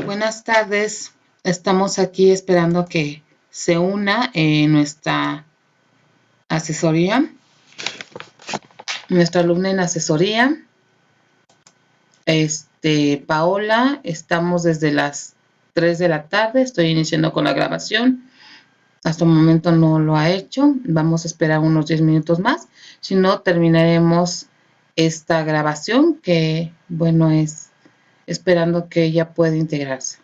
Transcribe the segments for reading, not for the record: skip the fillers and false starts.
Buenas tardes. Estamos aquí esperando que se una nuestra asesoría, nuestra alumna en asesoría, Paola. Estamos desde las 3 de la tarde. Estoy iniciando con la grabación. Hasta el momento no lo ha hecho. Vamos a esperar unos 10 minutos más. Si no, terminaremos esta grabación que, bueno, es esperando que ella pueda integrarse.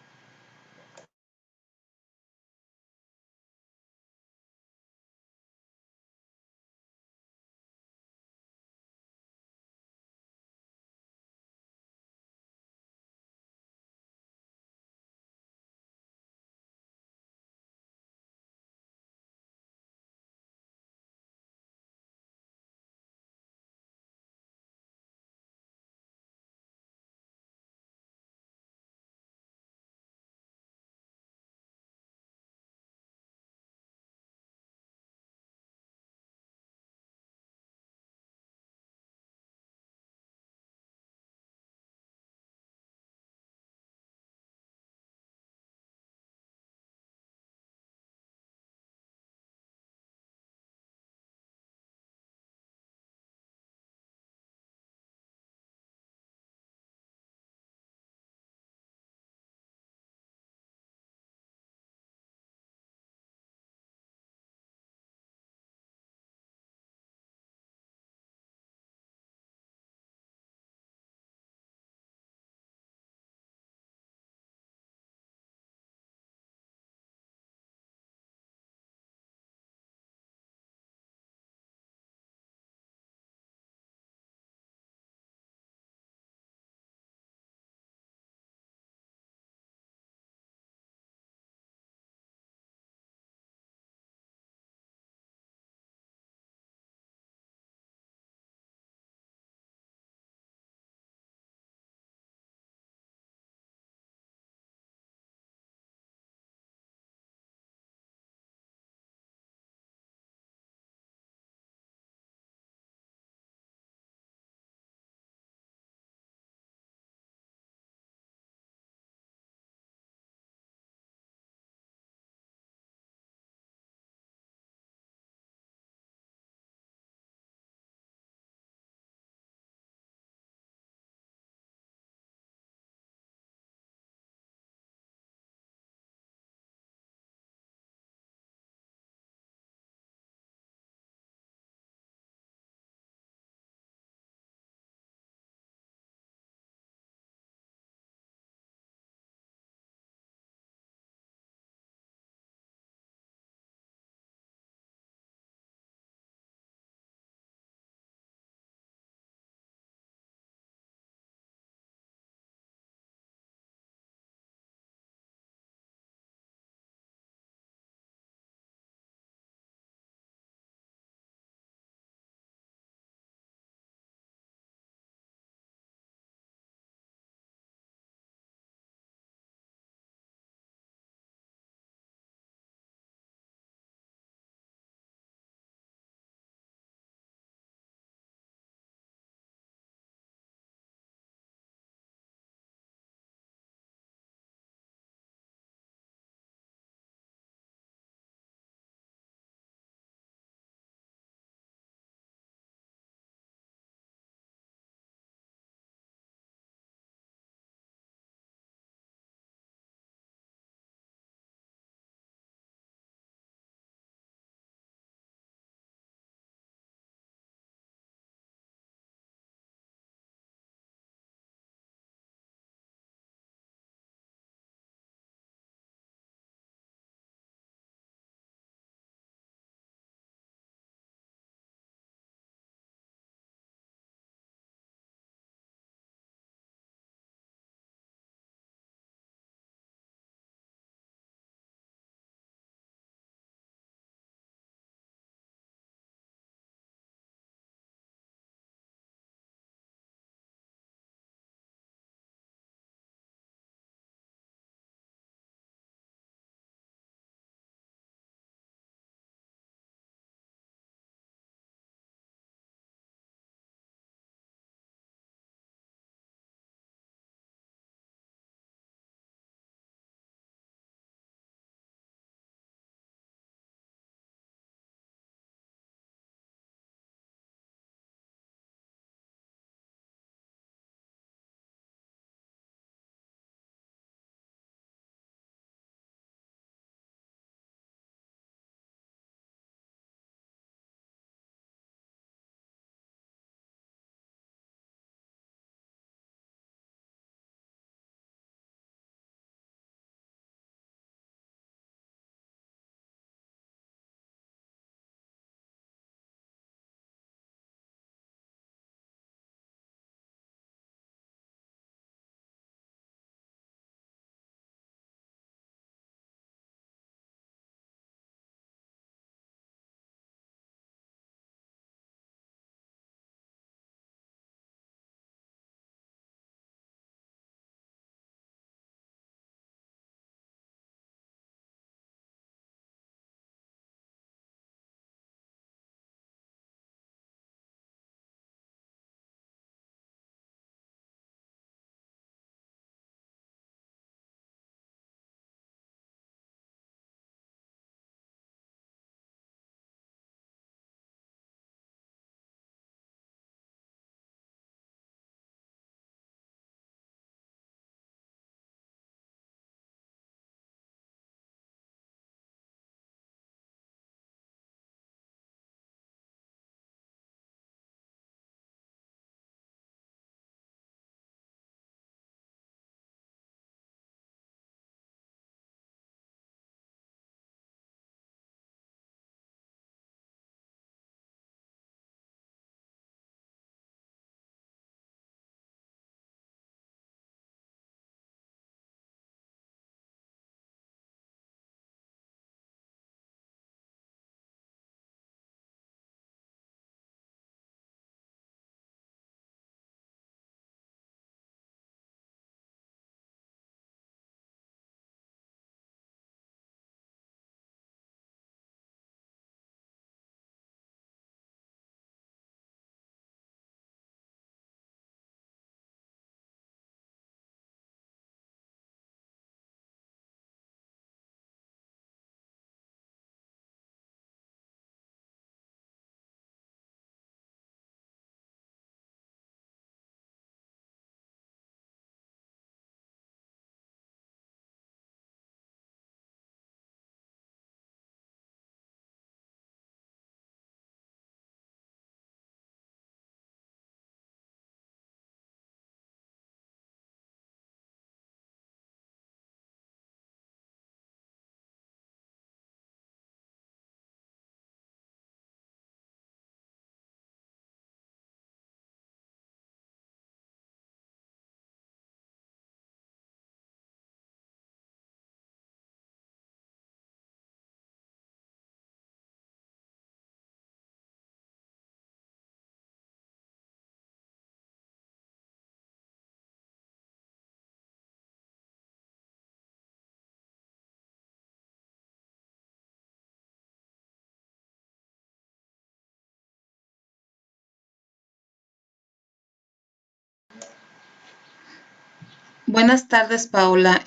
Buenas tardes, Paola.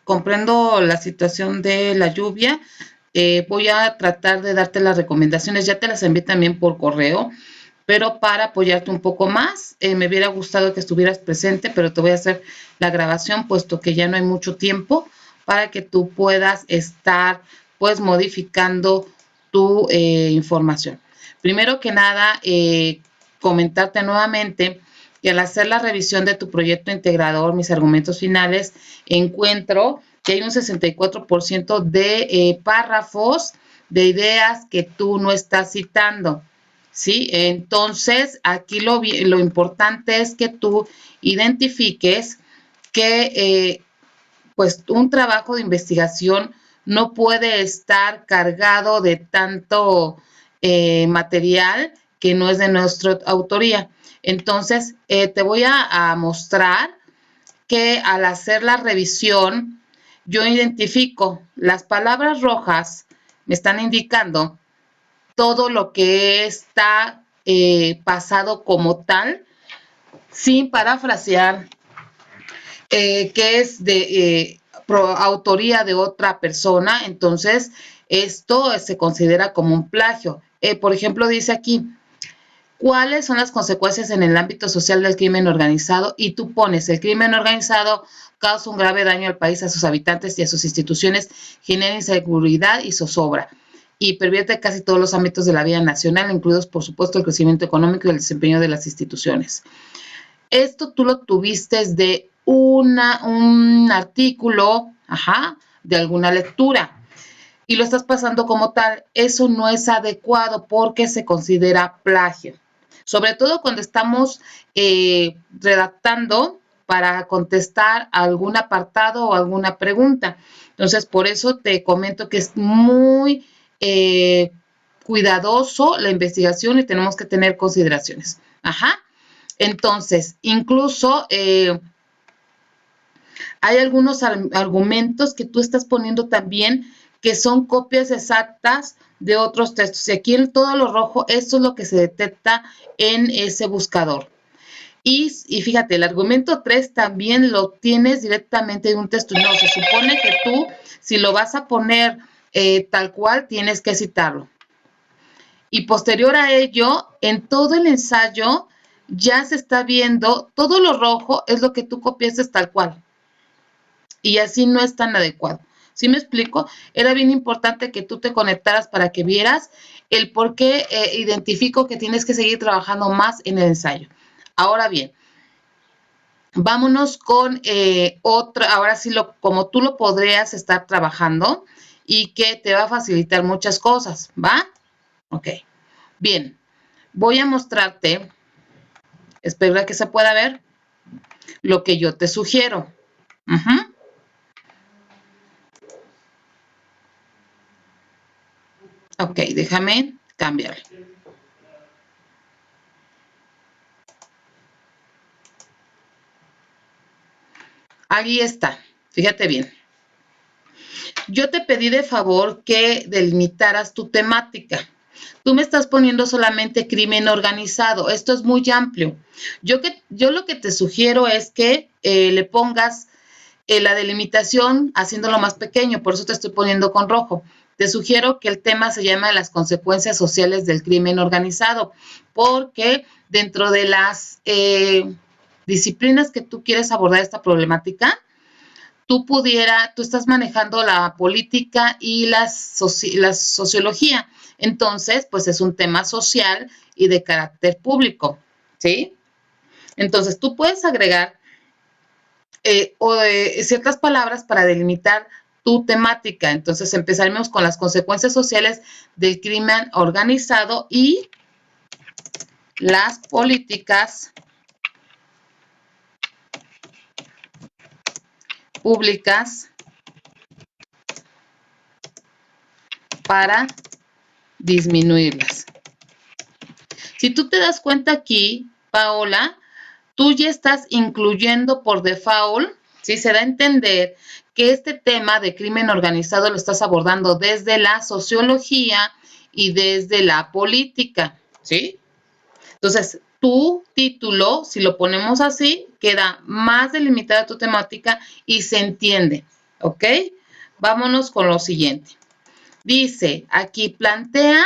Comprendo la situación de la lluvia. Voy a tratar de darte las recomendaciones. Ya te las envié también por correo, pero para apoyarte un poco más, me hubiera gustado que estuvieras presente, pero te voy a hacer la grabación, puesto que ya no hay mucho tiempo para que tú puedas estar, pues, modificando tu información. Primero que nada, comentarte nuevamente que al hacer la revisión de tu proyecto integrador, mis argumentos finales, encuentro que hay un 64% de párrafos de ideas que tú no estás citando. ¿Sí? Entonces, aquí lo importante es que tú identifiques que pues un trabajo de investigación no puede estar cargado de tanto material que no es de nuestra autoría. Entonces, te voy a mostrar que al hacer la revisión, yo identifico las palabras rojas, me están indicando todo lo que está pasado como tal, sin parafrasear, que es de autoría de otra persona. Entonces, esto se considera como un plagio. Por ejemplo, dice aquí, ¿cuáles son las consecuencias en el ámbito social del crimen organizado? Y tú pones, el crimen organizado causa un grave daño al país, a sus habitantes y a sus instituciones, genera inseguridad y zozobra, y pervierte casi todos los ámbitos de la vida nacional, incluidos, por supuesto, el crecimiento económico y el desempeño de las instituciones. Esto tú lo tuviste de un artículo, ajá, de alguna lectura, y lo estás pasando como tal. Eso no es adecuado porque se considera plagio. Sobre todo cuando estamos redactando para contestar algún apartado o alguna pregunta. Entonces, por eso te comento que es muy cuidadoso la investigación y tenemos que tener consideraciones. Ajá. Entonces, incluso hay algunos argumentos que tú estás poniendo también que son copias exactas de otros textos. Y aquí en todo lo rojo, esto es lo que se detecta en ese buscador. Y fíjate, el argumento 3 también lo tienes directamente en un texto. No, se supone que tú, si lo vas a poner tal cual, tienes que citarlo. Y posterior a ello, en todo el ensayo ya se está viendo, todo lo rojo es lo que tú copiaste tal cual. Y así no es tan adecuado. ¿Sí me explico? Era bien importante que tú te conectaras para que vieras el por qué identifico que tienes que seguir trabajando más en el ensayo. Ahora bien, vámonos con otra, ahora sí, como tú lo podrías estar trabajando y que te va a facilitar muchas cosas, ¿va? Ok. Bien, voy a mostrarte, espero que se pueda ver, lo que yo te sugiero. Ok, déjame cambiar. Ahí está, fíjate bien. Yo te pedí de favor que delimitaras tu temática. Tú me estás poniendo solamente crimen organizado. Esto es muy amplio. Yo lo que te sugiero es que le pongas la delimitación haciéndolo más pequeño. Por eso te estoy poniendo con rojo. Te sugiero que el tema se llame las consecuencias sociales del crimen organizado, porque dentro de las disciplinas que tú quieres abordar esta problemática, tú estás manejando la política y la sociología. Entonces, pues es un tema social y de carácter público, ¿sí? Entonces, tú puedes agregar ciertas palabras para delimitar tu temática. Entonces, empezaremos con las consecuencias sociales del crimen organizado y las políticas públicas para disminuirlas. Si tú te das cuenta aquí, Paola, tú ya estás incluyendo por default, ¿sí? Se da a entender que este tema de crimen organizado lo estás abordando desde la sociología y desde la política, ¿sí? Entonces, tu título, si lo ponemos así, queda más delimitada tu temática y se entiende, ¿ok? Vámonos con lo siguiente. Dice, aquí plantea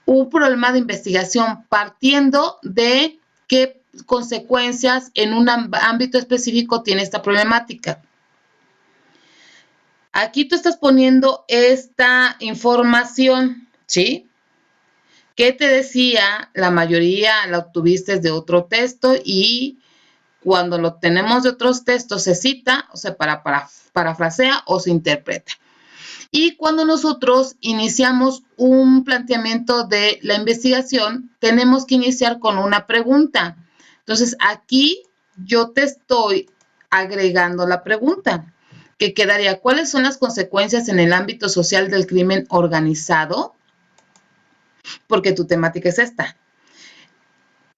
un problema de investigación partiendo de qué consecuencias en un ámbito específico tiene esta problemática. Aquí tú estás poniendo esta información, ¿sí? ¿Qué te decía? La mayoría la obtuviste de otro texto y cuando lo tenemos de otros textos se cita, o sea, parafrasea o se interpreta. Y cuando nosotros iniciamos un planteamiento de la investigación, tenemos que iniciar con una pregunta. Entonces, aquí yo te estoy agregando la pregunta, que quedaría, ¿cuáles son las consecuencias en el ámbito social del crimen organizado? Porque tu temática es esta.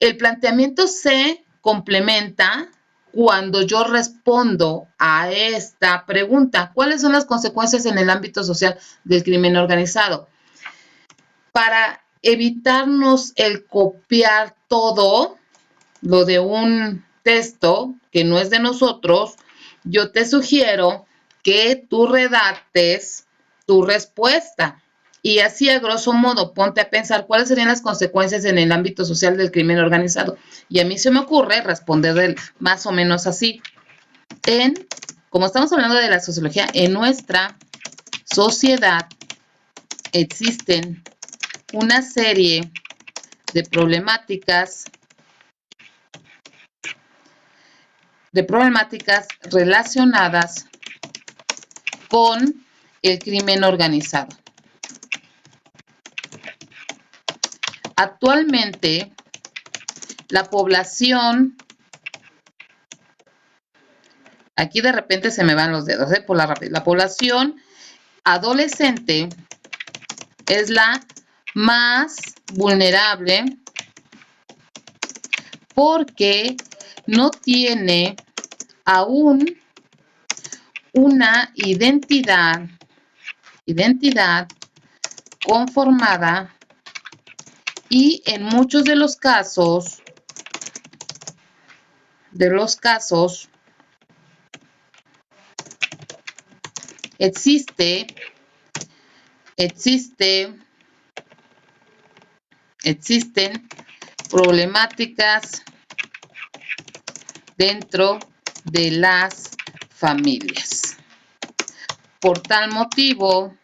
El planteamiento se complementa cuando yo respondo a esta pregunta. ¿Cuáles son las consecuencias en el ámbito social del crimen organizado? Para evitarnos el copiar todo lo de un texto que no es de nosotros, yo te sugiero que tú redactes tu respuesta. Y así, a grosso modo, ponte a pensar cuáles serían las consecuencias en el ámbito social del crimen organizado. Y a mí se me ocurre responder más o menos así. Como estamos hablando de la sociología, en nuestra sociedad existen una serie de problemáticas relacionadas con el crimen organizado. Actualmente, la población, aquí de repente se me van los dedos, por la población adolescente es la más vulnerable porque no tiene aún una identidad conformada y en muchos de los casos existen problemáticas dentro de las familias. Por tal motivo,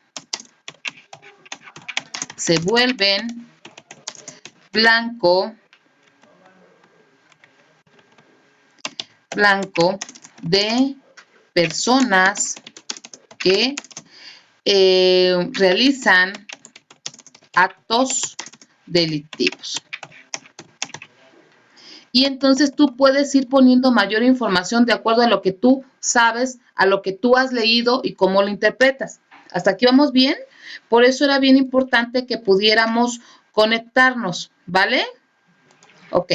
se vuelven blanco de personas que realizan actos delictivos. Y entonces tú puedes ir poniendo mayor información de acuerdo a lo que tú sabes, a lo que tú has leído y cómo lo interpretas. ¿Hasta aquí vamos bien? Por eso era bien importante que pudiéramos conectarnos, ¿vale? Ok.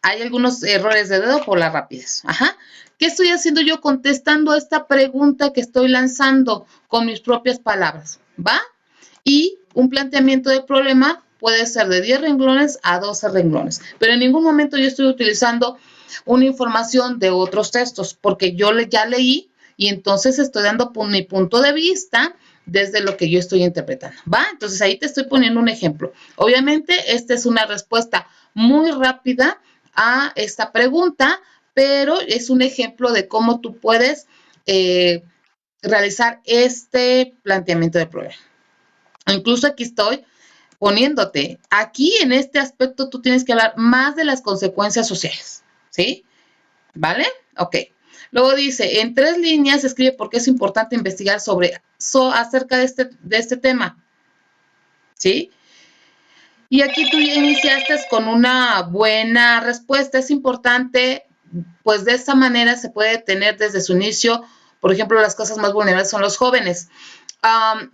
Hay algunos errores de dedo por la rapidez. Ajá. ¿Qué estoy haciendo yo? Contestando a esta pregunta que estoy lanzando con mis propias palabras, ¿va? Y un planteamiento de problema puede ser de 10 renglones a 12 renglones, pero en ningún momento yo estoy utilizando una información de otros textos, porque yo ya leí y entonces estoy dando mi punto de vista desde lo que yo estoy interpretando, ¿va? Entonces ahí te estoy poniendo un ejemplo. Obviamente esta es una respuesta muy rápida a esta pregunta, pero es un ejemplo de cómo tú puedes realizar este planteamiento de problema. Incluso aquí estoy poniéndote, aquí en este aspecto tú tienes que hablar más de las consecuencias sociales, ¿sí? ¿Vale? Ok. Luego dice, en 3 líneas escribe por qué es importante investigar acerca de este tema, ¿sí? Y aquí tú ya iniciaste con una buena respuesta. Es importante, pues de esta manera se puede tener desde su inicio, por ejemplo, las cosas más vulnerables son los jóvenes.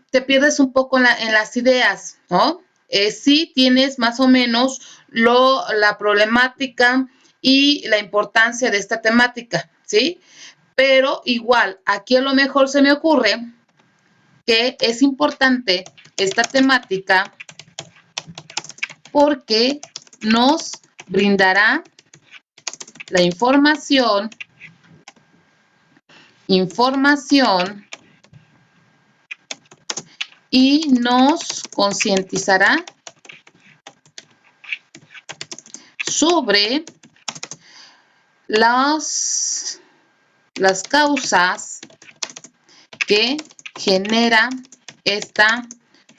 Te pierdes un poco en las ideas, ¿no? Sí tienes más o menos la problemática y la importancia de esta temática, ¿sí? Pero igual, aquí a lo mejor se me ocurre que es importante esta temática porque nos brindará la información y nos concientizará sobre las causas que genera esta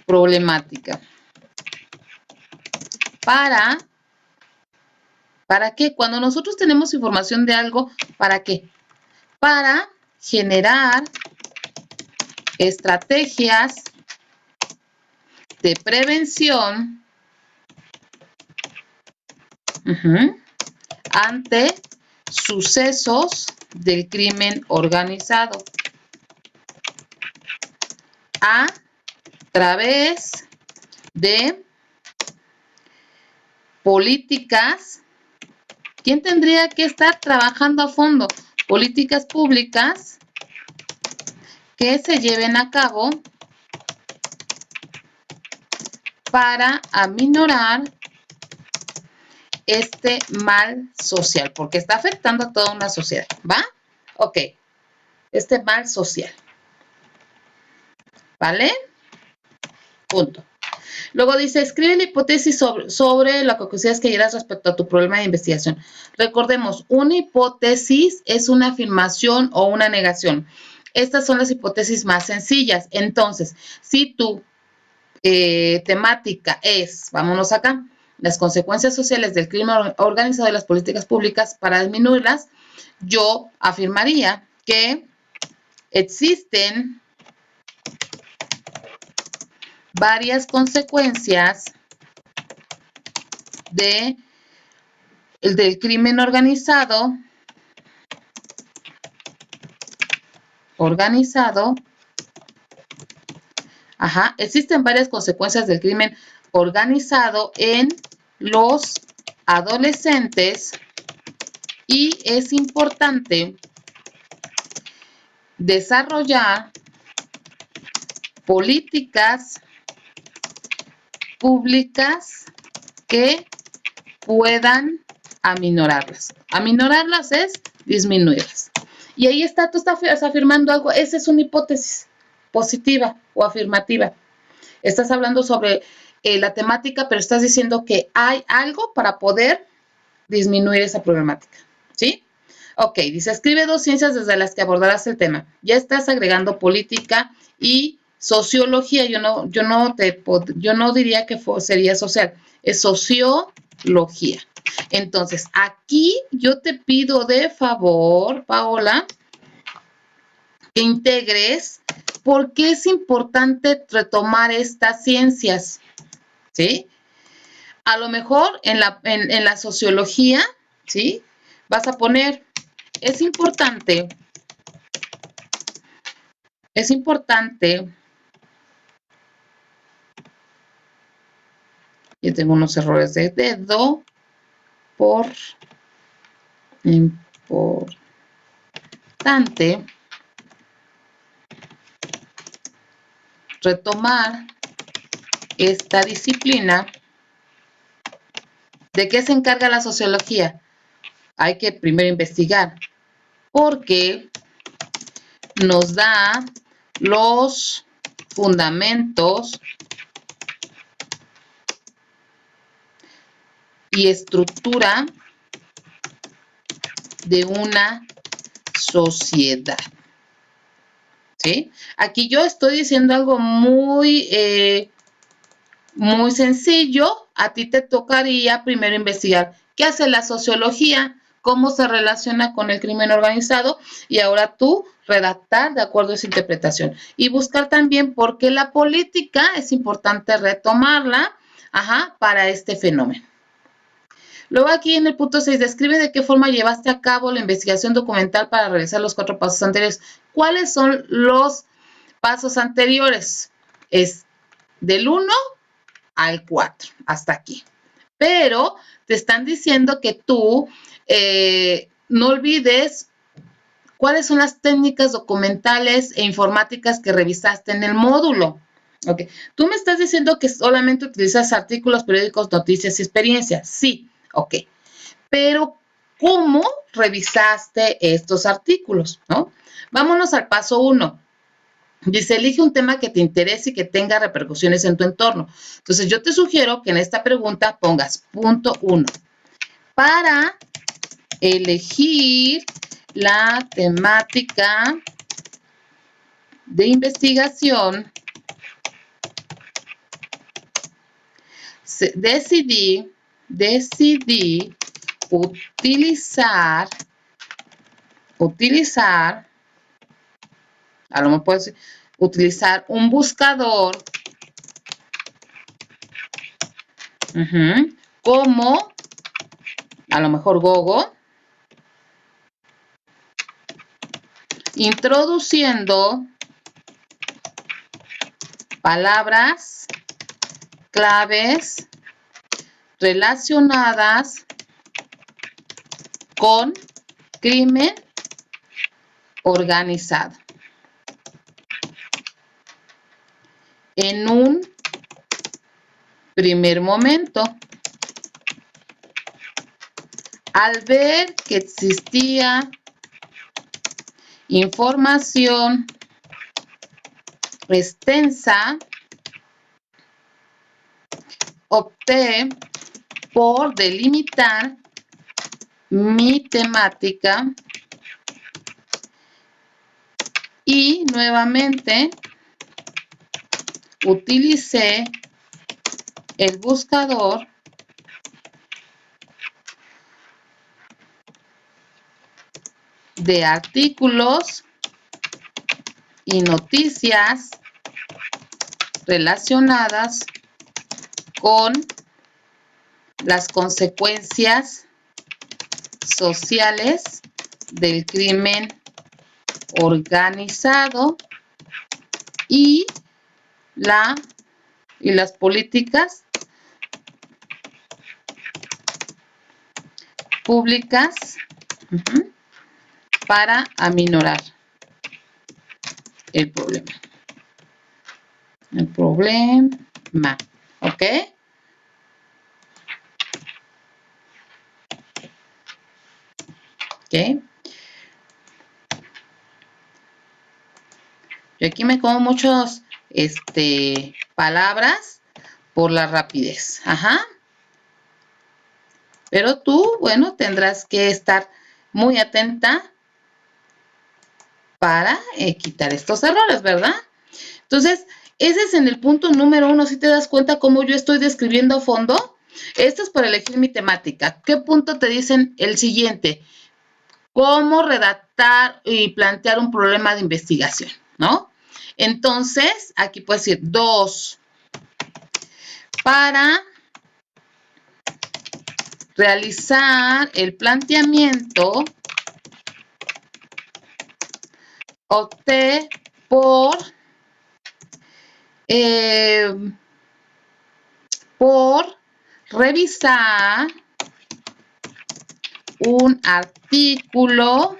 problemática. ¿Para qué? Cuando nosotros tenemos información de algo, ¿para qué? Para generar estrategias de prevención ante sucesos del crimen organizado a través de políticas. ¿Quién tendría que estar trabajando a fondo? Políticas públicas que se lleven a cabo para aminorar este mal social, porque está afectando a toda una sociedad, ¿va? Ok, este mal social, ¿vale? Punto. Luego dice, escribe la hipótesis sobre lo que consideras que dirás respecto a tu problema de investigación. Recordemos, una hipótesis es una afirmación o una negación. Estas son las hipótesis más sencillas. Entonces, si tu temática es, vámonos acá, las consecuencias sociales del crimen organizado y las políticas públicas para disminuirlas, yo afirmaría que existen varias consecuencias del crimen organizado existen varias consecuencias del crimen organizado en los adolescentes y es importante desarrollar políticas públicas que puedan aminorarlas. Aminorarlas es disminuirlas. Y ahí está, tú estás afirmando algo, esa es una hipótesis positiva o afirmativa. Estás hablando sobre la temática, pero estás diciendo que hay algo para poder disminuir esa problemática, ¿sí? Ok, dice, escribe 2 ciencias desde las que abordarás el tema. Ya estás agregando política y sociología. Yo no diría que sería social, es sociología. Entonces, aquí yo te pido de favor, Paola, que integres por qué es importante retomar estas ciencias, ¿sí? A lo mejor en la sociología, ¿sí? Vas a poner, es importante, yo tengo unos errores de dedo, por importante retomar esta disciplina. ¿De qué se encarga la sociología? Hay que primero investigar, porque nos da los fundamentos y estructura de una sociedad, ¿sí? Aquí yo estoy diciendo algo muy sencillo. A ti te tocaría primero investigar qué hace la sociología, cómo se relaciona con el crimen organizado y ahora tú redactar de acuerdo a esa interpretación y buscar también por qué la política es importante retomarla para este fenómeno. Luego aquí en el punto 6, describe de qué forma llevaste a cabo la investigación documental para realizar los 4 pasos anteriores. ¿Cuáles son los pasos anteriores? Es del 1 al 4, hasta aquí. Pero te están diciendo que tú no olvides cuáles son las técnicas documentales e informáticas que revisaste en el módulo, Ok. Tú me estás diciendo que solamente utilizas artículos, periódicos, noticias y experiencias. Sí, ok. Pero, ¿cómo revisaste estos artículos? ¿No? Vámonos al paso 1. Dice, elige un tema que te interese y que tenga repercusiones en tu entorno. Entonces, yo te sugiero que en esta pregunta pongas punto 1. Para elegir la temática de investigación, decidí utilizar, a lo mejor puedes utilizar un buscador como a lo mejor Google, introduciendo palabras claves relacionadas con crimen organizado. En un primer momento, al ver que existía información extensa, opté por delimitar mi temática y nuevamente utilicé el buscador de artículos y noticias relacionadas con las consecuencias sociales del crimen organizado y las políticas públicas para aminorar el problema. ¿Ok? ¿Ok? Yo aquí me como muchas palabras por la rapidez. Ajá. Pero tú, bueno, tendrás que estar muy atenta para quitar estos errores, ¿verdad? Entonces, ese es en el punto número 1. ¿Sí te das cuenta cómo yo estoy describiendo a fondo? Esto es para elegir mi temática. ¿Qué punto te dicen el siguiente? Cómo redactar y plantear un problema de investigación, ¿no? Entonces, aquí puedes decir 2. Para realizar el planteamiento, opté por revisar un artículo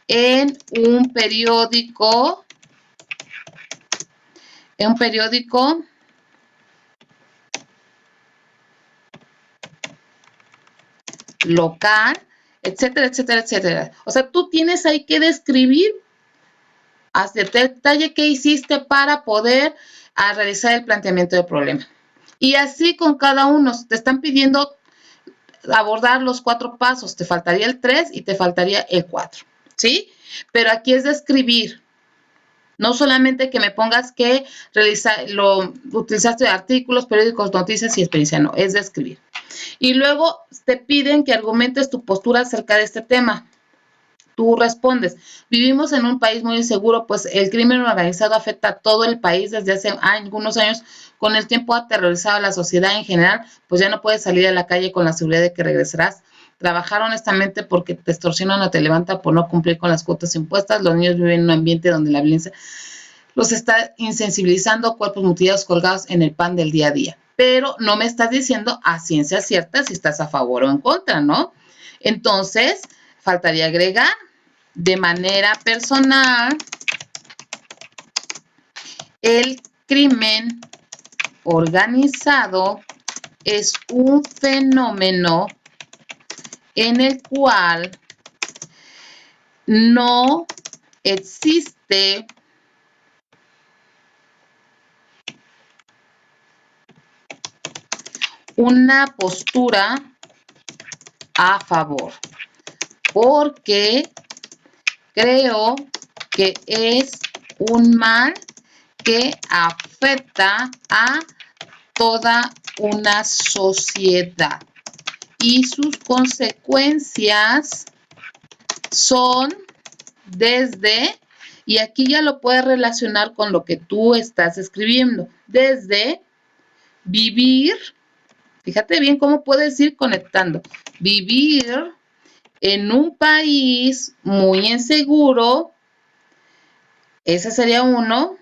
en un periódico local, etcétera, etcétera, etcétera. O sea, tú tienes ahí que describir hasta el detalle que hiciste para poder realizar el planteamiento del problema. Y así con cada uno. Te están pidiendo abordar los 4 pasos. Te faltaría el 3 y te faltaría el 4. ¿Sí? Pero aquí es describir. No solamente que me pongas que utilizaste artículos, periódicos, noticias y experiencia. No, es describir. Y luego te piden que argumentes tu postura acerca de este tema. Tú respondes, vivimos en un país muy inseguro, pues el crimen organizado afecta a todo el país desde hace algunos años. Con el tiempo ha aterrorizado a la sociedad en general, pues ya no puedes salir a la calle con la seguridad de que regresarás. Trabajar honestamente porque te extorsionan o te levantan por no cumplir con las cuotas impuestas. Los niños viven en un ambiente donde la violencia los está insensibilizando, cuerpos mutilados colgados en el pan del día a día. Pero no me estás diciendo a ciencia cierta si estás a favor o en contra, ¿no? Entonces, faltaría agregar de manera personal el crimen organizado es un fenómeno en el cual no existe una postura a favor, porque creo que es un mal que afecta a toda una sociedad y sus consecuencias son desde, y aquí ya lo puedes relacionar con lo que tú estás escribiendo, desde vivir, fíjate bien cómo puedes ir conectando, vivir en un país muy inseguro, ese sería uno.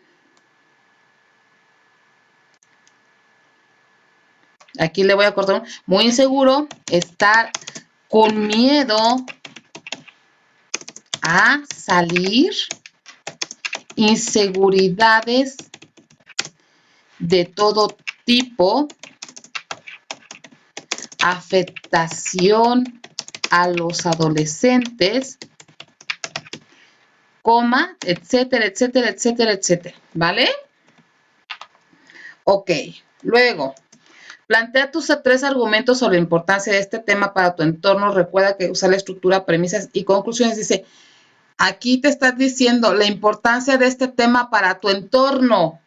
Aquí le voy a cortar, muy inseguro, estar con miedo a salir, inseguridades de todo tipo, afectación a los adolescentes, coma, etcétera, etcétera, etcétera, etcétera, ¿vale? Ok, luego, plantea tus 3 argumentos sobre la importancia de este tema para tu entorno. Recuerda que usar la estructura, premisas y conclusiones. Dice, aquí te estás diciendo la importancia de este tema para tu entorno.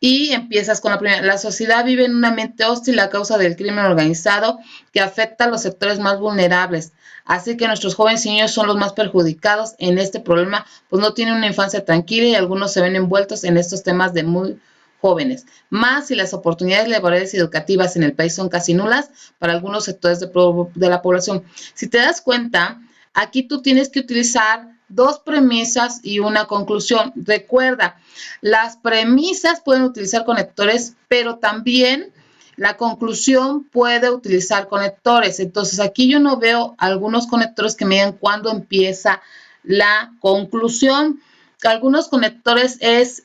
Y empiezas con la primera. La sociedad vive en un ambiente hostil a causa del crimen organizado que afecta a los sectores más vulnerables. Así que nuestros jóvenes y niños son los más perjudicados en este problema, pues no tienen una infancia tranquila y algunos se ven envueltos en estos temas de muy jóvenes. Más si las oportunidades laborales y educativas en el país son casi nulas para algunos sectores de la población. Si te das cuenta, aquí tú tienes que utilizar 2 premisas y una conclusión. Recuerda, las premisas pueden utilizar conectores, pero también la conclusión puede utilizar conectores. Entonces, aquí yo no veo algunos conectores que me digan cuándo empieza la conclusión. Algunos conectores es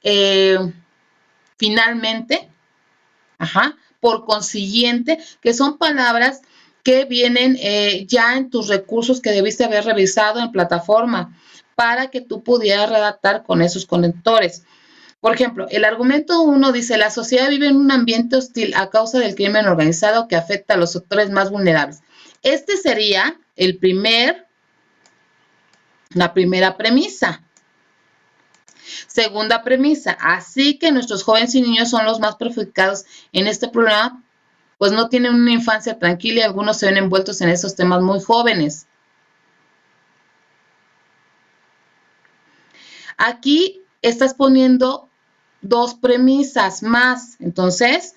finalmente, por consiguiente, que son palabras que vienen ya en tus recursos que debiste haber revisado en plataforma para que tú pudieras redactar con esos conectores. Por ejemplo, el argumento 1 dice, la sociedad vive en un ambiente hostil a causa del crimen organizado que afecta a los sectores más vulnerables. Este sería la primera premisa. Segunda premisa, así que nuestros jóvenes y niños son los más perjudicados en este problema, pues no tienen una infancia tranquila y algunos se ven envueltos en esos temas muy jóvenes. Aquí estás poniendo 2 premisas más. Entonces,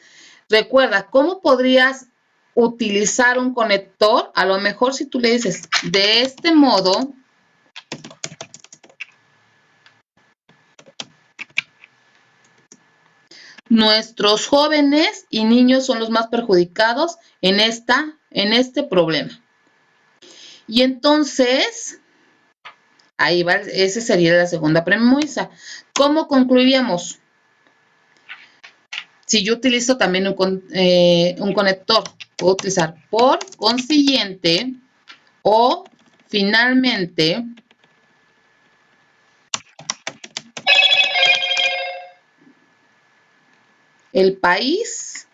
recuerda, ¿cómo podrías utilizar un conector? A lo mejor si tú le dices, de este modo, nuestros jóvenes y niños son los más perjudicados en este problema. Y entonces, ahí va, esa sería la segunda premisa. ¿Cómo concluiríamos? Si yo utilizo también un conector, puedo utilizar por consiguiente o finalmente el país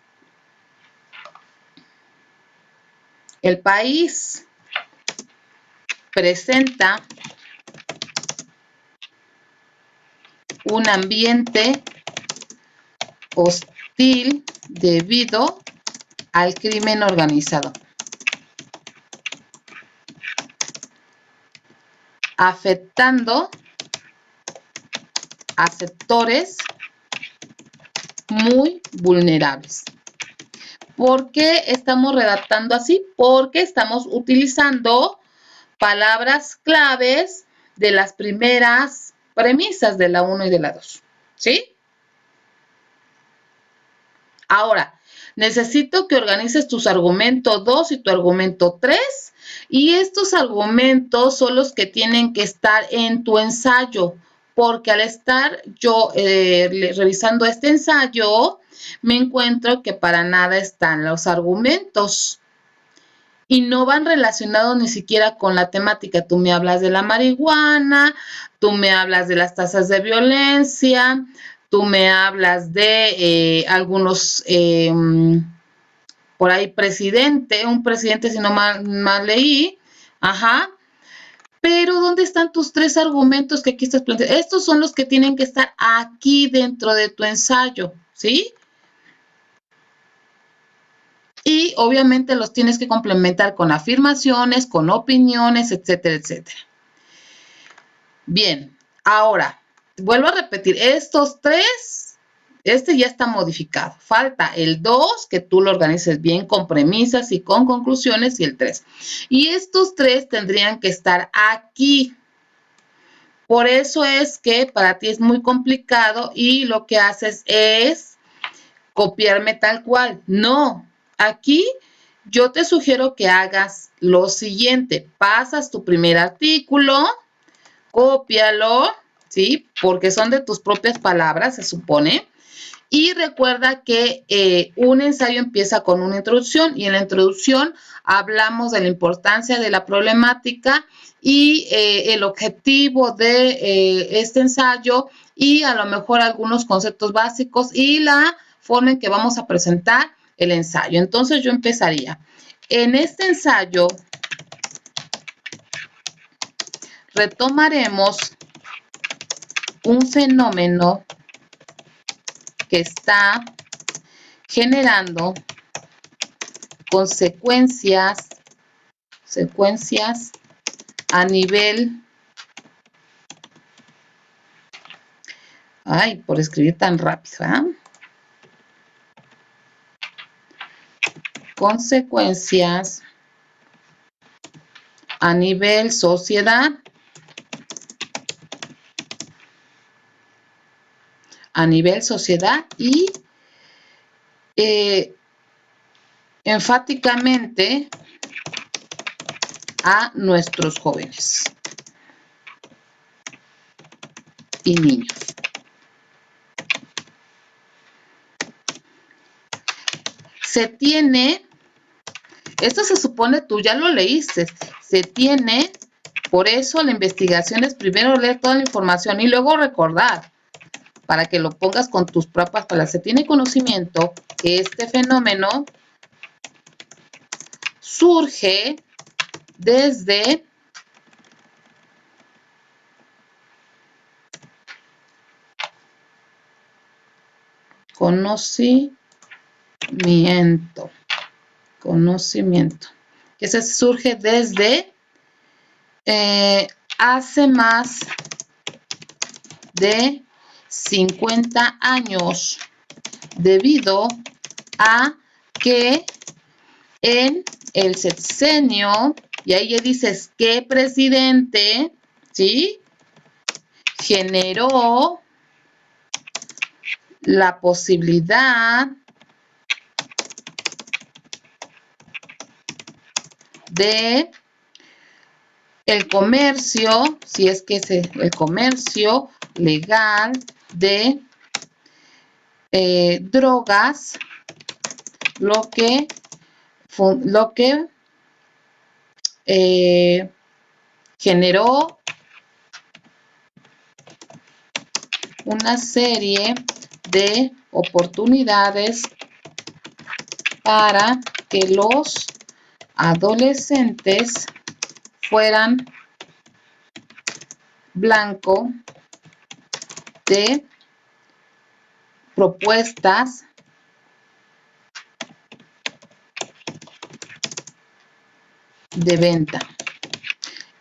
presenta un ambiente hostil debido al crimen organizado, afectando a sectores muy vulnerables. ¿Por qué estamos redactando así? Porque estamos utilizando palabras claves de las primeras premisas de la 1 y de la 2. ¿Sí? Ahora, necesito que organices tus argumentos 2 y tu argumento 3. Y estos argumentos son los que tienen que estar en tu ensayo. porque al estar yo revisando este ensayo, me encuentro que para nada están los argumentos y no van relacionados ni siquiera con la temática. Tú me hablas de la marihuana, tú me hablas de las tasas de violencia, tú me hablas de algunos, por ahí un presidente si no mal leí, ajá, pero ¿dónde están tus 3 argumentos que aquí estás planteando? Estos son los que tienen que estar aquí dentro de tu ensayo, ¿sí? Y obviamente los tienes que complementar con afirmaciones, con opiniones, etcétera, etcétera. Bien, ahora, vuelvo a repetir, estos 3, este ya está modificado. Falta el 2, que tú lo organices bien con premisas y con conclusiones, y el 3. Y estos 3 tendrían que estar aquí. Por eso es que para ti es muy complicado y lo que haces es copiarme tal cual. No, aquí yo te sugiero que hagas lo siguiente. Pasas tu primer artículo, cópialo, ¿sí? Porque son de tus propias palabras, se supone. Y recuerda que un ensayo empieza con una introducción y en la introducción hablamos de la importancia de la problemática y el objetivo de este ensayo y a lo mejor algunos conceptos básicos y la forma en que vamos a presentar el ensayo. Entonces yo empezaría. En este ensayo retomaremos un fenómeno que está generando consecuencias a nivel, por escribir tan rápido, ¿verdad? Consecuencias a nivel sociedad, y enfáticamente a nuestros jóvenes y niños. Se tiene, esto se supone tú ya lo leíste, se tiene, por eso la investigación es primero leer toda la información y luego recordar, para que lo pongas con tus propias palabras. Se tiene conocimiento que este fenómeno surge desde conocimiento, que se surge desde hace más de 50 años, debido a que en el sexenio, y ahí ya dices qué presidente, ¿sí? Generó la posibilidad de el comercio, si es que es el comercio legal de drogas, lo que generó una serie de oportunidades para que los adolescentes fueran blanco de propuestas de venta,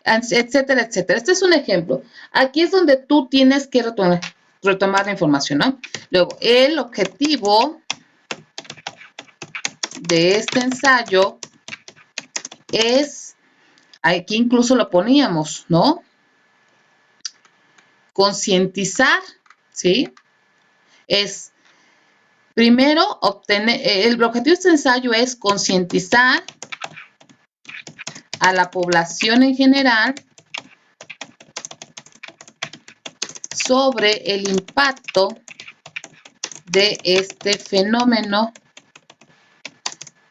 etcétera, etcétera. Este es un ejemplo. Aquí es donde tú tienes que retomar la información, ¿no? Luego, el objetivo de este ensayo es, aquí incluso lo poníamos, ¿no? Concientizar, ¿sí? Es, primero, el objetivo de este ensayo es concientizar a la población en general sobre el impacto de este fenómeno,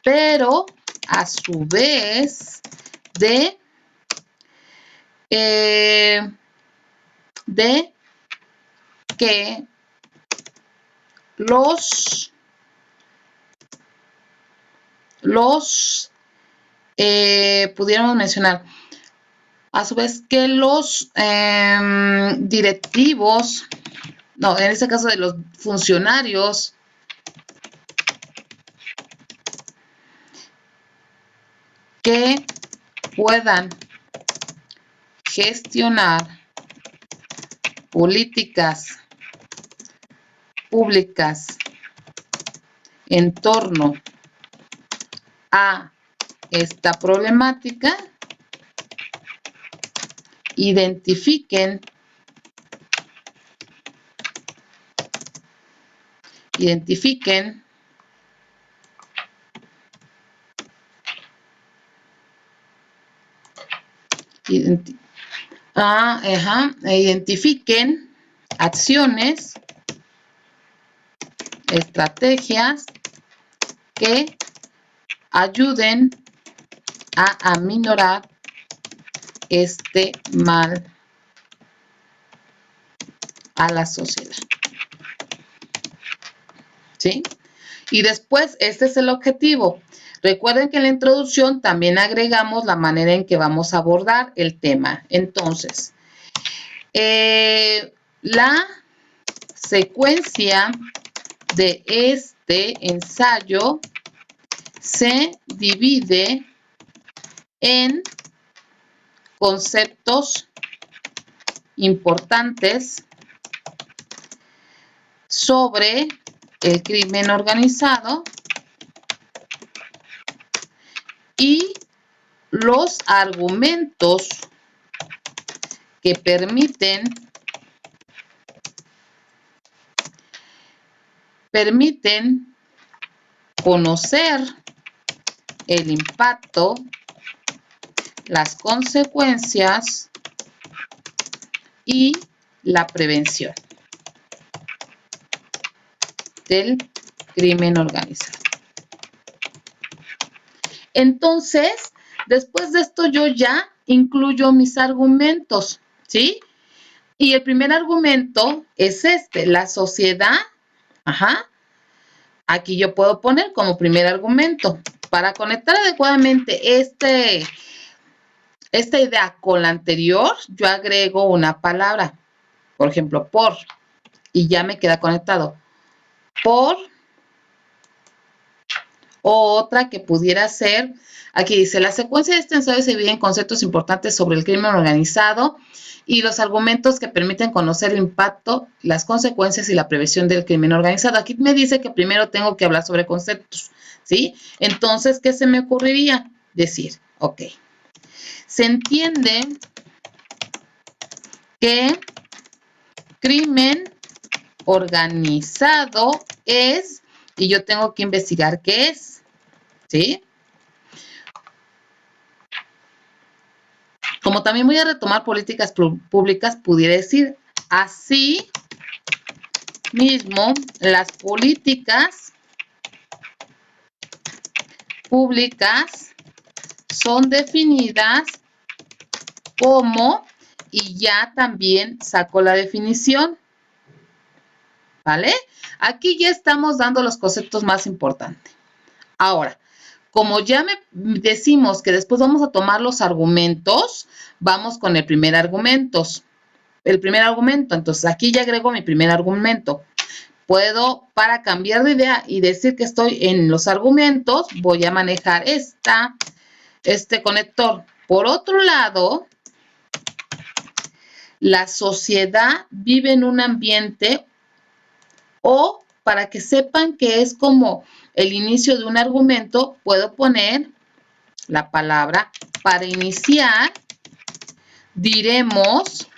pero a su vez de que pudiéramos mencionar, a su vez que los directivos, no, en este caso de los funcionarios que puedan gestionar políticas públicas en torno a esta problemática, identifiquen acciones, estrategias que ayuden a aminorar este mal a la sociedad. ¿Sí? Y después, este es el objetivo. Recuerden que en la introducción también agregamos la manera en que vamos a abordar el tema. Entonces, la secuencia de este ensayo se divide en conceptos importantes sobre el crimen organizado y los argumentos que permiten conocer el impacto, las consecuencias y la prevención del crimen organizado. Entonces, después de esto yo ya incluyo mis argumentos, ¿sí? Y el primer argumento es este, la sociedad, aquí yo puedo poner como primer argumento, para conectar adecuadamente esta idea con la anterior, yo agrego una palabra, por ejemplo, por, y ya me queda conectado. Por, o otra que pudiera ser, aquí dice, la secuencia de este ensayo se divide en conceptos importantes sobre el crimen organizado y los argumentos que permiten conocer el impacto, las consecuencias y la prevención del crimen organizado. Aquí me dice que primero tengo que hablar sobre conceptos, ¿sí? Entonces, ¿qué se me ocurriría? Decir, ok, se entiende que crimen organizado es, y yo tengo que investigar qué es, ¿sí? Como también voy a retomar políticas públicas, pudiera decir, así mismo, las políticas públicas son definidas como, y ya también saco la definición, ¿vale? Aquí ya estamos dando los conceptos más importantes. Ahora, como ya decimos que después vamos a tomar los argumentos, vamos con el primer argumento. Entonces, aquí ya agrego mi primer argumento. Puedo, para cambiar de idea y decir que estoy en los argumentos, voy a manejar este conector. Por otro lado, la sociedad vive en un ambiente, o para que sepan que es como el inicio de un argumento, puedo poner la palabra para iniciar, diremos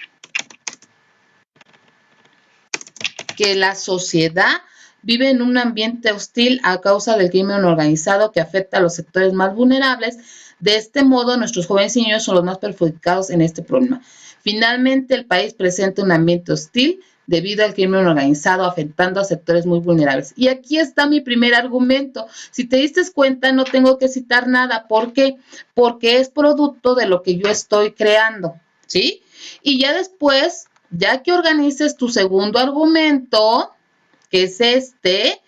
que la sociedad vive en un ambiente hostil a causa del crimen organizado que afecta a los sectores más vulnerables. De este modo, nuestros jóvenes y niños son los más perjudicados en este problema. Finalmente, el país presenta un ambiente hostil debido al crimen organizado afectando a sectores muy vulnerables. Y aquí está mi primer argumento. Si te diste cuenta, no tengo que citar nada. ¿Por qué? Porque es producto de lo que yo estoy creando, ¿sí? Y ya después, ya que organices tu segundo argumento, que es este,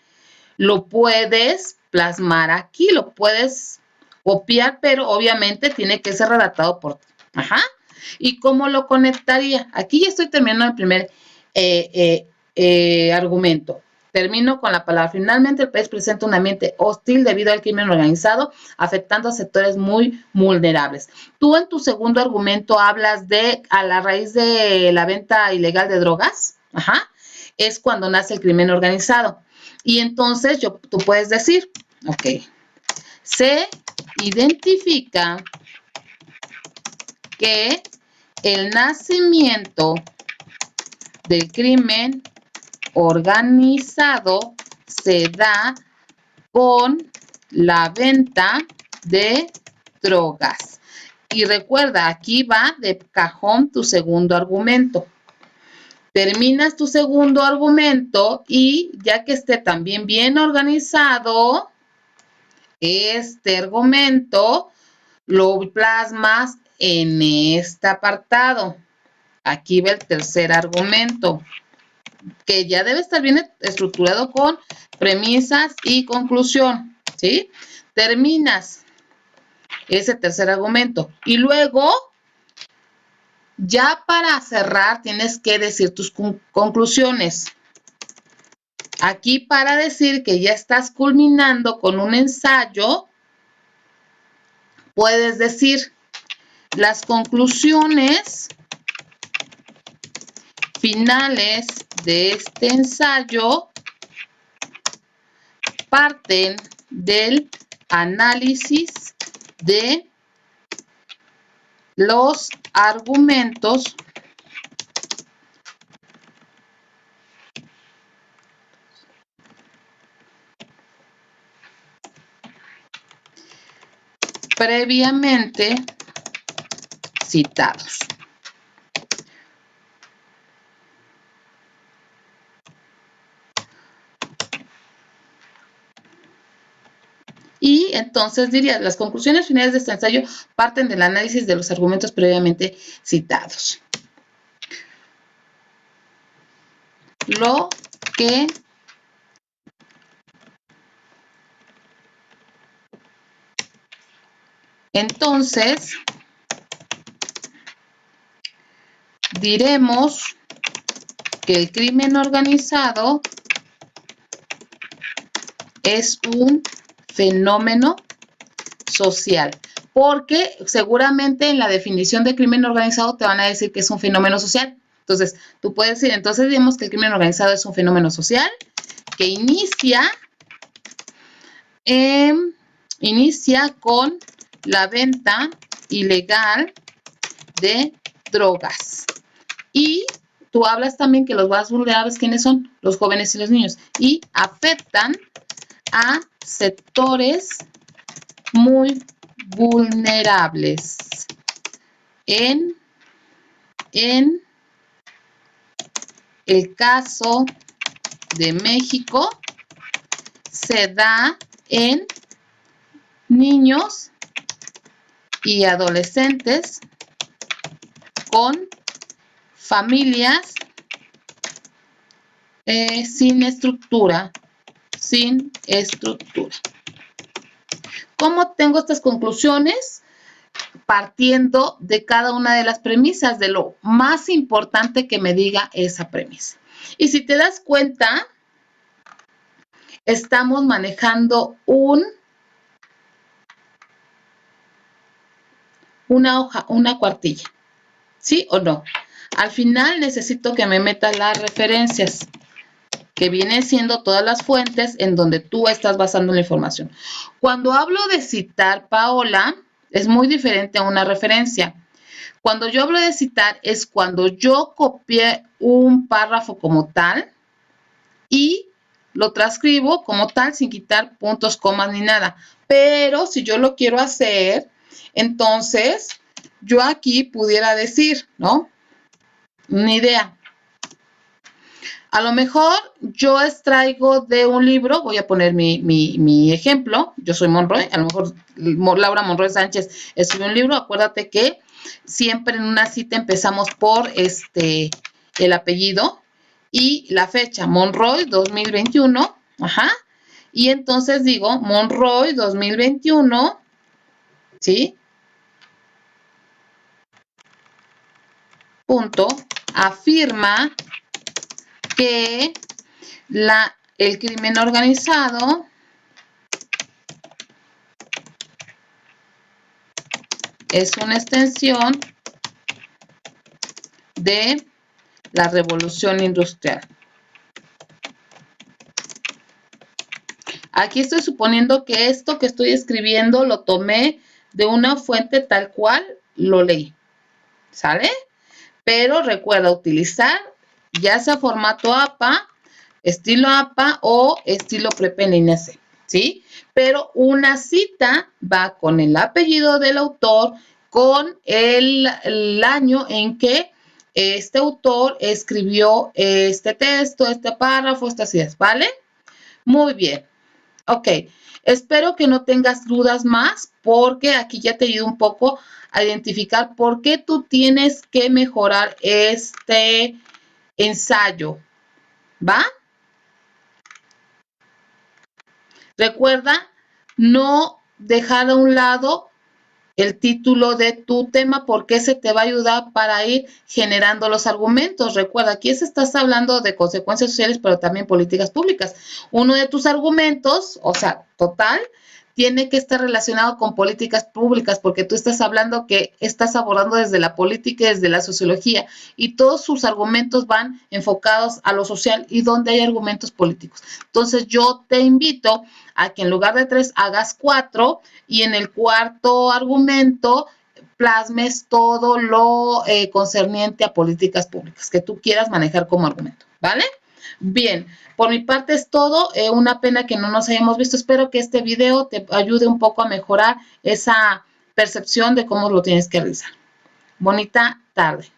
lo puedes plasmar aquí, lo puedes copiar, pero obviamente tiene que ser redactado por ti. Ajá. ¿Y cómo lo conectaría? Aquí ya estoy terminando el primer argumento. Termino con la palabra. Finalmente, el país presenta un ambiente hostil debido al crimen organizado, afectando a sectores muy vulnerables. Tú en tu segundo argumento hablas de a la raíz de la venta ilegal de drogas. Ajá. Es cuando nace el crimen organizado. Y entonces tú puedes decir, ok, se identifica que el nacimiento del crimen organizado se da con la venta de drogas. Y recuerda, aquí va de cajón tu segundo argumento. Terminas tu segundo argumento y ya que esté también bien organizado, este argumento lo plasmas en este apartado. Aquí va el tercer argumento, que ya debe estar bien estructurado con premisas y conclusión, ¿sí? Terminas ese tercer argumento y luego, ya para cerrar, tienes que decir tus conclusiones. Aquí para decir que ya estás culminando con un ensayo, puedes decir las conclusiones finales de este ensayo parten del análisis de los argumentos previamente citados. Y entonces dirías, las conclusiones finales de este ensayo parten del análisis de los argumentos previamente citados. Lo que entonces diremos que el crimen organizado es un fenómeno social, porque seguramente en la definición de crimen organizado te van a decir que es un fenómeno social. Entonces, tú puedes decir, entonces digamos que el crimen organizado es un fenómeno social que inicia con la venta ilegal de drogas. Y tú hablas también que los más vulnerables, ¿quiénes son? Los jóvenes y los niños. Y afectan a sectores muy vulnerables. En el caso de México, se da en niños y adolescentes con familias sin estructura. ¿Cómo tengo estas conclusiones? Partiendo de cada una de las premisas, de lo más importante que me diga esa premisa. Y si te das cuenta, estamos manejando una hoja, una cuartilla. ¿Sí o no? Al final necesito que me metas las referencias, que vienen siendo todas las fuentes en donde tú estás basando la información. Cuando hablo de citar, Paola, es muy diferente a una referencia. Cuando yo hablo de citar es cuando yo copié un párrafo como tal y lo transcribo como tal sin quitar puntos, comas ni nada. Pero si yo lo quiero hacer, entonces yo aquí pudiera decir, ¿no? Ni idea. A lo mejor yo extraigo de un libro, voy a poner mi ejemplo, yo soy Monroy, a lo mejor Laura Monroy Sánchez escribió un libro, acuérdate que siempre en una cita empezamos por el apellido y la fecha, Monroy 2021, ajá, y entonces digo Monroy 2021, ¿sí? Punto, afirma que el crimen organizado es una extensión de la revolución industrial. Aquí estoy suponiendo que esto que estoy escribiendo lo tomé de una fuente tal cual lo leí. ¿Sale? Pero recuerda utilizar ya sea formato APA, estilo APA o estilo Prepene-INC, ¿sí? Pero una cita va con el apellido del autor, con el año en que este autor escribió este texto, este párrafo, estas ideas, ¿vale? Muy bien. Ok, espero que no tengas dudas más porque aquí ya te ayudo un poco a identificar por qué tú tienes que mejorar este ensayo, ¿va? Recuerda no dejar a un lado el título de tu tema porque ese te va a ayudar para ir generando los argumentos. Recuerda, aquí estás hablando de consecuencias sociales, pero también políticas públicas. Uno de tus argumentos, o sea, total, tiene que estar relacionado con políticas públicas porque tú estás hablando que estás abordando desde la política y desde la sociología y todos sus argumentos van enfocados a lo social y donde hay argumentos políticos. Entonces yo te invito a que en lugar de 3 hagas 4 y en el cuarto argumento plasmes todo lo concerniente a políticas públicas que tú quieras manejar como argumento, ¿vale? Bien, por mi parte es todo. Una pena que no nos hayamos visto. Espero que este video te ayude un poco a mejorar esa percepción de cómo lo tienes que realizar. Bonita tarde.